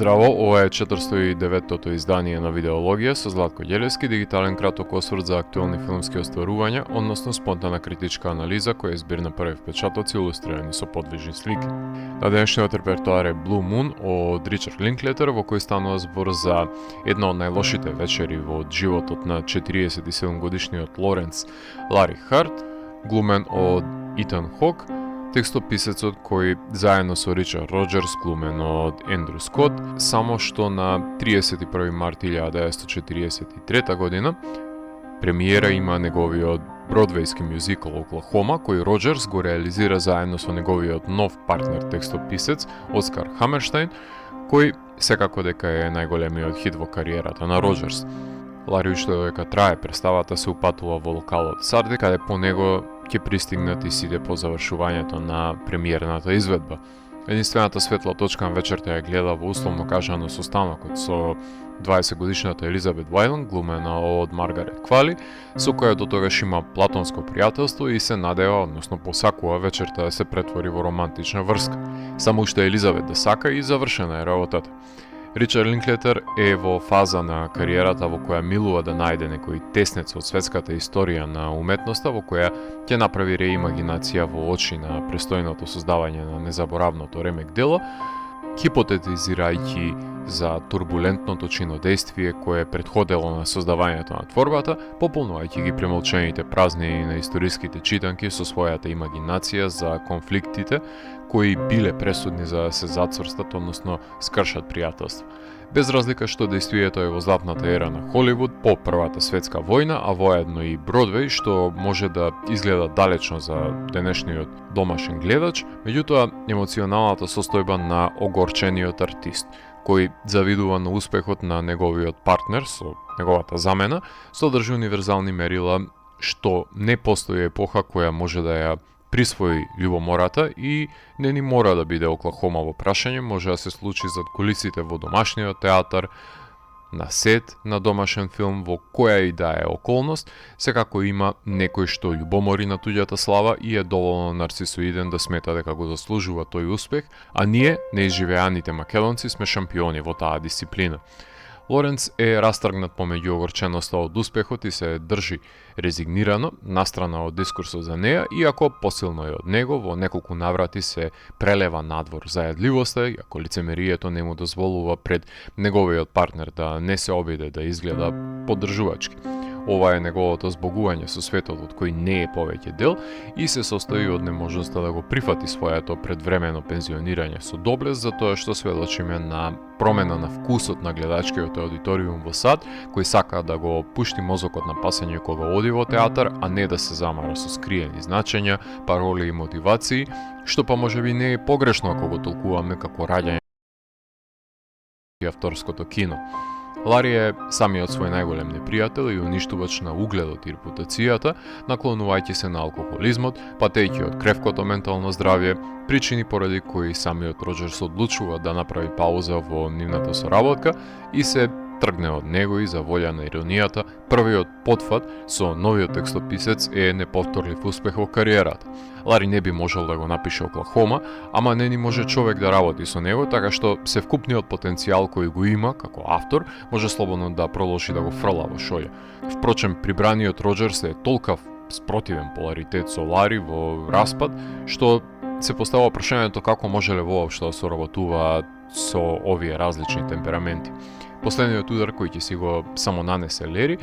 Здраво, ова е 409-тото издание на Видеологија со Златко Ѓелевски, дигитален краток осврт за актуелни филмски остварувања, односно спонтана критичка анализа која е збир на први впечатоци илустрирани со подвижни слики. На денешниот репертоар е Blue Moon од Ричард Линклетер, во кој станува збор за една од најлошите вечери во животот на 47 годишниот Лоренс Лари Харт, глумен од Итан Хок, текстописецот кој заедно со Ричард Роџерс, глумен од Ендрю Скот, само што на 31. март 1943 година премиера има неговиот бродвејски мюзикл Оклахома, кој Роџерс го реализира заедно со неговиот нов партнер текстописец Оскар Хамерштајн, кој секако дека е најголемиот хит во кариерата на Роџерс. Лари уште додека трае представата се упатува во локалот Сарди, каде по него ќе пристигнат и сите по завршувањето на премиерната изведба. Единствената светла точка на вечерта ја гледа во условно кажано состанокот со 20-годишната Елизабет Вајланд, глумена од Маргарет Квали, со која до тогаш има платонско пријателство и се надева, односно посакува вечерта да се претвори во романтична врска. Само уште Елизабет да сака и завршена е работата. Ричард Линклетер е во фаза на кариерата во која милува да најде некој теснец од светската историја на уметноста, во која ќе направи реимагинација во очи на престојното создавање на незаборавното ремек дело, хипотетизирајќи за турбулентното чинодействие кое предходело на создавањето на творбата, пополнувајќи ги премолчените празнини на историските читанки со својата имагинација за конфликтите кои биле пресудни за да се зацврстат, односно скршат пријателство. Без разлика што действието е во златната ера на Холивуд по Првата светска војна, а воедно и Бродвеј, што може да изгледа далечно за денешниот домашен гледач, меѓутоа емоционалната состојба на огорчениот артист, кој завидува на успехот на неговиот партнер со неговата замена, содржи универзални мерила што не постои епоха која може да ја присвои љубомората и не ни мора да биде Оклахома во прашање, може да се случи зад кулисите во домашниот театар, на сет на домашен филм, во која и да е околност, секако има некој што љубомори на туѓата слава и е доволно нарцисоиден да смета дека го заслужува тој успех, а ние, неизживеаните македонци, сме шампиони во таа дисциплина. Лоренс е растргнат помеѓу огорченоста од успехот и се држи резигнирано, настрана од дискурсот за неа, иако посилно е од него, во неколку наврати се прелева надвор заедливоста, иако лицемерието не му дозволува пред неговиот партнер да не се обиде да изгледа поддржувачки. Ова е неговото збогување со светот од кој не е повеќе дел и се состои од неможноста да го прифати своето предвремено пензионирање со доблест, затоа што сведочиме на промена на вкусот на гледачкиот аудиториум во САД, кој сака да го пушти мозокот на пасење кога оди во театар, а не да се замара со скриени значења, пароли и мотивации, што па можеби не е погрешно ако го толкуваме како раѓање и авторското кино. Лари е самиот свој најголем непријател и уништувач на угледот и репутацијата, наклонувајќи се на алкохолизмот, патејќи од кревкото ментално здравје, причини поради кои самиот Роџерс одлучува да направи пауза во нивната соработка и се тргне од него и за волја на иронијата, првиот потфат со новиот текстописец е неповторлив успех во кариерата. Лари не би можел да го напише Оклахома, ама не ни може човек да работи со него, така што севкупниот потенцијал кој го има како автор може слободно да продолжи да го фрла во шоја. Впрочем, прибраниот Роџерс е толкав спротивен поларитет со Лари во распад, што се постава прашањето како можеле воопшто да соработуваат со овие различни темпераменти. Последниот удар кој ќе си го само нанесе Лери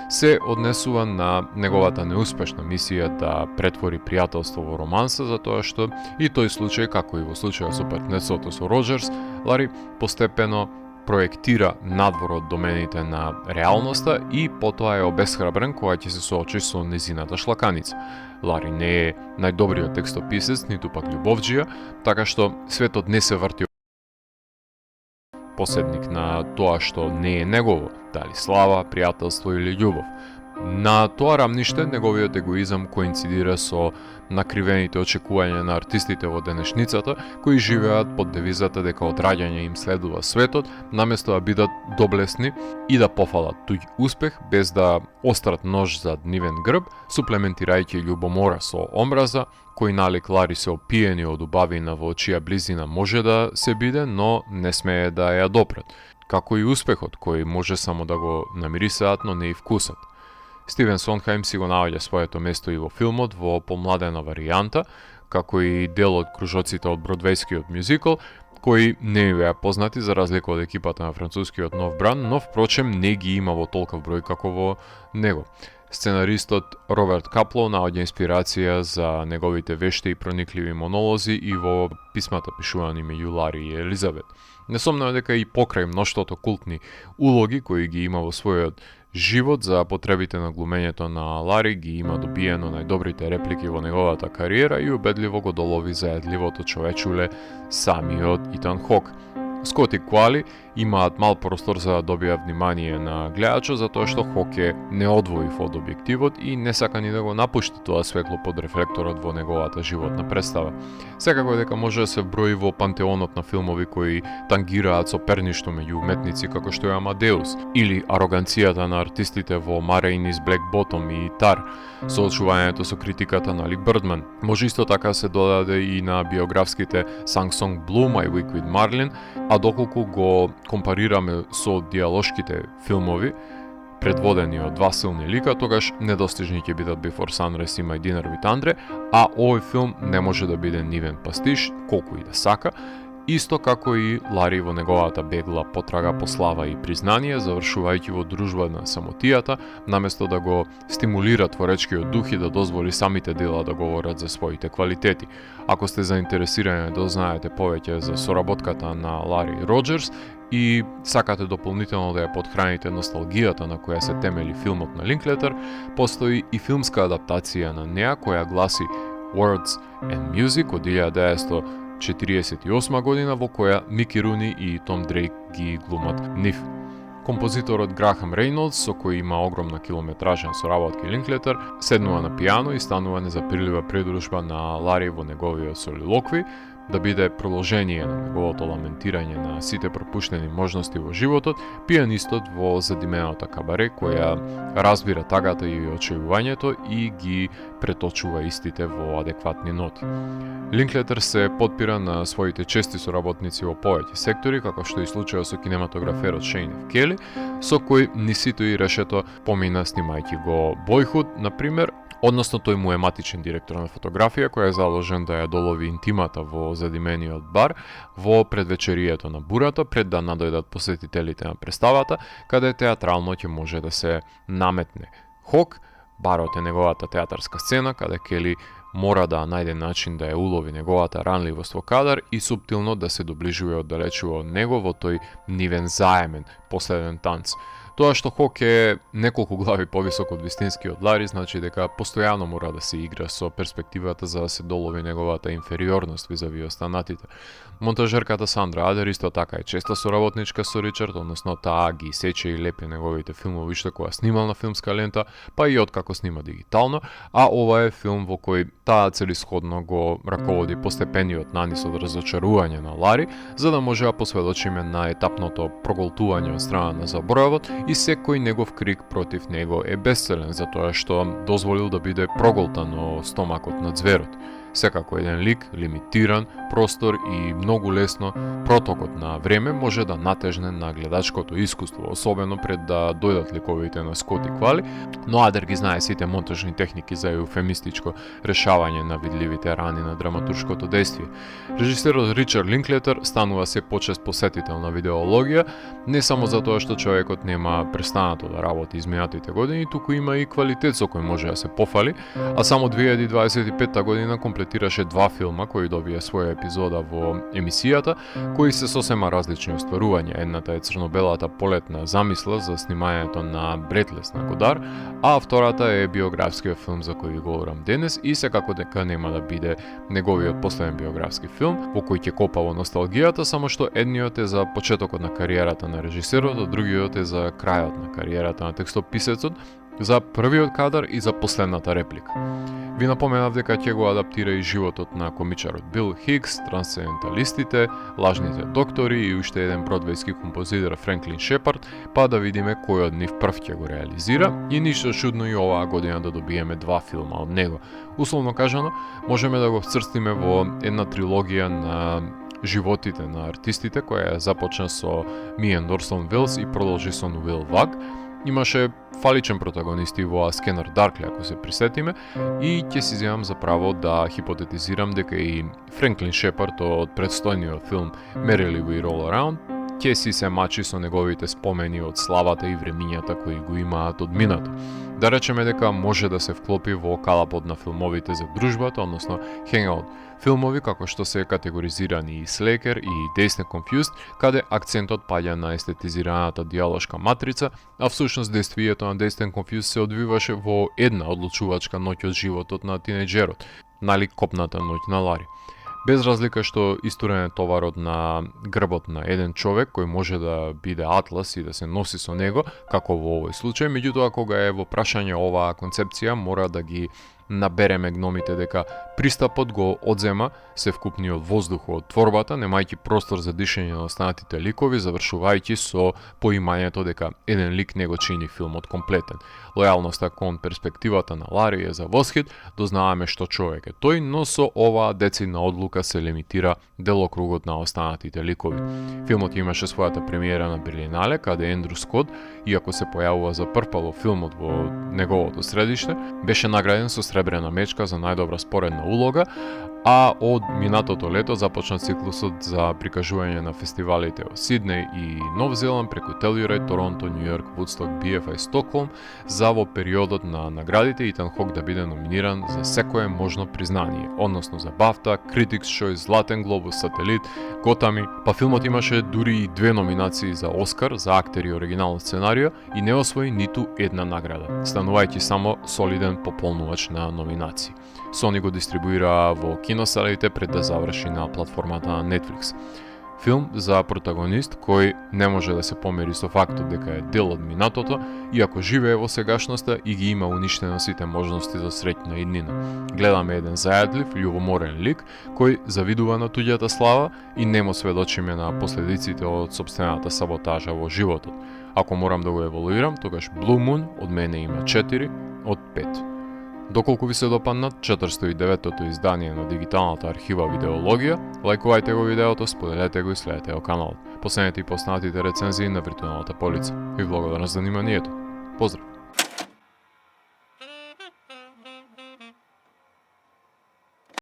се однесува на неговата неуспешна мисија да претвори пријателство во романса, затоа што и тој случај, како и во случајот со партнерството со Роџерс, Лари постепено проектира надвор од домените на реалноста и потоа е обесхрабрен кога ќе се соочи со незината шлаканица. Лари не е најдобриот текстописец, ниту пак љубовџија, така што светот не се врти поседник на тоа што не е негово, дали слава, пријателство или љубов. На тоа рамниште, неговиот егоизам коинцидира со накривените очекувања на артистите во денешницата, кои живеат под девизата дека од раѓање им следува светот, наместо да бидат доблесни и да пофалат туѓ успех без да острат нож за нивен грб, суплементирајќи љубомора со омраза, кој налик Лари се опиени од убавина во чија близина може да се биде, но не смее да ја допрат, како и успехот кој може само да го намирисаат, но не и вкусат. Стивен Сонхајм си го наоѓа своето место и во филмот во помладена варијанта, како и дел од кружоците од бродвејскиот мюзикл, кои не ми беа познати за разлика од екипата на францускиот нов бран, но впрочем не ги има во толков број како во него. Сценаристот Роберт Капло наоѓа инспирација за неговите вешти и проникливи монолози и во писмата пишувани меѓу Лари и Елизабет. Несомнено е дека и покрај мноштвото култни улоги кои ги има во својот живот за потребите на глумењето на Лари ги има добиено најдобрите реплики во неговата кариера и убедливо го долови заедливото човечуле самиот Итан Хок. Скот и Куали имаат мал простор за да добијат внимание на гледачот затоа што Хок е неодвоив од објективот и не сака ни да го напушти тоа светло под рефлекторот во неговата животна представа. Секако дека може да се вброи во пантеонот на филмови кои тангираат соперништво меѓу уметници како што е Амадеус или ароганцијата на артистите во Ма Рейнис Black Bottom и Тар, соочувањето со критиката на Ли Бирдман. Може исто така се додаде и на биографските Sang Song Blue, My Week with Marlin, а доколку го компарираме со диалошките филмови, предводени од два силни лика, тогаш недостижни ќе бидат Before Sunrise и My Dinner with Andre, а овој филм не може да биде нивен пастиш, колку и да сака, исто како и Лари во неговата бегла потрага по слава и признание, завршувајќи во дружба на самотијата, наместо да го стимулира творечкиот дух и да дозволи самите дела да говорат за своите квалитети. Ако сте заинтересирани да знаете повеќе за соработката на Лари Роџерс и сакате дополнително да ја подхраните носталгијата на која се темели филмот на Линклетер, постои и филмска адаптација на неа која гласи Words and Music од 1948 година, во која Мики Руни и Том Дрейк ги глумат нив. Композиторот Грахам Рейнолдс, со кој има огромна километражна соработка Линклетер, седнува на пијано и станува незапирлива придружба на Лари во неговиот солилокви, да биде продолжение на неговото ламентирање на сите пропуштени можности во животот, пијанистот во задимената кабаре која разбира тагата и очајувањето и ги преточува истите во адекватни ноти. Линклетер се подпира на своите чести соработници во повеќе сектори, како што и случајот со кинематограферот Шейн Ф. Кели, со кој ни сито и решето помина снимајќи го Boyhood, например, односно тој му е матичен директор на фотографија кој е заложен да ја долови интимата во задимениот бар во предвечерието на бурата пред да надојдат посетителите на представата, каде театрално ќе може да се наметне. Хок, барот е неговата театарска сцена каде Кели мора да најде начин да ја улови неговата ранливост во кадар и суптилно да се доближува и оддалечува од него во тој нивен заемен последен танц. Тоа што Хок е неколку глави повисок од вистинскиот Лари, значи дека постојано мора да се игра со перспективата за да се долови неговата инфериорност визави останатите. Монтажерката Сандра Адер исто така е честа соработничка со Ричард, односно таа ги сече и лепи неговите филмови што кога снимал на филмска лента, па и откако снима дигитално, а ова е филм во кој таа целисходно го раководи постепениот нанис од разочарување на Лари, за да може да посведочиме на етапното проголтување од страна на заборавот и секој негов крик против него е бесцелен затоа што дозволил да биде проголтан во стомакот на зверот. Секако еден лик, лимитиран, простор и многу лесно протокот на време може да натежне на гледачкото искуство, особено пред да дојдат ликовите на Скот и Квали, но Адер ги знае сите монтажни техники за еуфемистичко решавање на видливите рани на драматуршкото дејствие. Режисерот Ричард Линклетер станува се почест посетител на видеологија, не само затоа што човекот нема престанато да работи изминатите години, туку има и квалитет со кој може да се пофали, а само 2025 година комплетираше два филма кои добија своја епизода во емисијата, кои се сосема различни остварувања. Едната е црнобелата полетна замисла за снимањето на Бретлес на Годар, а втората е биографскиот филм за кој ви говорам денес и секако дека нема да биде неговиот последен биографски филм во кој ќе копа во носталгијата, само што едниот е за почетокот на кариерата на режисерот, а другиот е за крајот на кариерата на текстописецот. за првиот кадар и за последната реплика. Ви напоменав дека ќе го адаптира и животот на комичарот Бил Хикс, трансценденталистите, лажните доктори и уште еден бродвејски композитор Френклин Шепард, па да видиме кој од нив прв ќе го реализира и ништо чудно и оваа година да добиеме 2 филма од него. Условно кажано, можеме да го вцрстиме во една трилогија на животите на артистите која започна со Миен Орсон Велс и продолжи со Уил Ваг. Имаше фаличен протагонисти во Скенер Даркли, ако се присетиме, и ќе си земам за право да хипотетизирам дека и Френклин Шепард од предстојниот филм Merrily We Roll Around ќе си се мачи со неговите спомени од славата и времињата кои го имаат од минато. Да речеме дека може да се вклопи во калапот на филмовите за дружбата, односно Hangout. Филмови како што се категоризирани и Slacker и Dazed and Confused, каде акцентот паѓа на естетизираната диалошка матрица, а всушност действието на Dazed and Confused се одвиваше во една одлучувачка ноќ од животот на тинејџерот, налик копната ноќ на Лари. Без разлика што истурен е товарот на грбот на еден човек кој може да биде атлас и да се носи со него, како во овој случај, меѓутоа кога е во прашање оваа концепција, мора да ги набереме гномите дека пристапот го одзема се вкупниот воздух од творбата, немајќи простор за дишење на останатите ликови, завршувајќи со поимањето дека еден лик не го чини филмот комплетен. Лојалноста кон перспективата на Лари е за восхит, дознаваме што човек е тој, но со оваа децидна одлука се лимитира делокругот на останатите ликови. Филмот имаше својата премиера на Берлинале, каде Ендрю Скот, иако се појавува за прв пат во филмот во неговото средиште, беше награден со Сребрена мечка за најдобра споредна улога, а од минатото лето започна циклусот за прикажување на фестивалите во Сиднеј и Нов Зеланд преку Телјуред, Торонто, Њу Јорк, Вудсток, BFI, Стокхолм, за во периодот на наградите Итан Хок да биде номиниран за секое можно признание, односно за BAFTA, Critics' Choice, Златен глобус, Сателит, Готами, па филмот имаше дури и 2 номинации за Оскар за актер и оригинално сценарио и не освои ниту една награда, станувајќи само солиден пополнувач на номинации. Sony го дистрибуира во киносалите пред да заврши на платформата на Netflix. Филм за протагонист кој не може да се помери со фактот дека е дел од минатото, иако живее во сегашноста и ги има уништено сите можности за среќна иднина. Гледаме еден зајадлив, љубоморен лик кој завидува на туѓата слава и немо сведочиме на последиците од сопствената саботажа во животот. Ако морам да го еволуирам, тогаш Blue Moon од мене има 4 од 5. Доколку ви се допаднат 409-тото издание на дигиталната архива Видеологија, лајкувајте го видеото, споделете го и следете го каналот. Последете и поснатите рецензии на виртуелната полица. Ви благодарам за вниманието. Поздрав!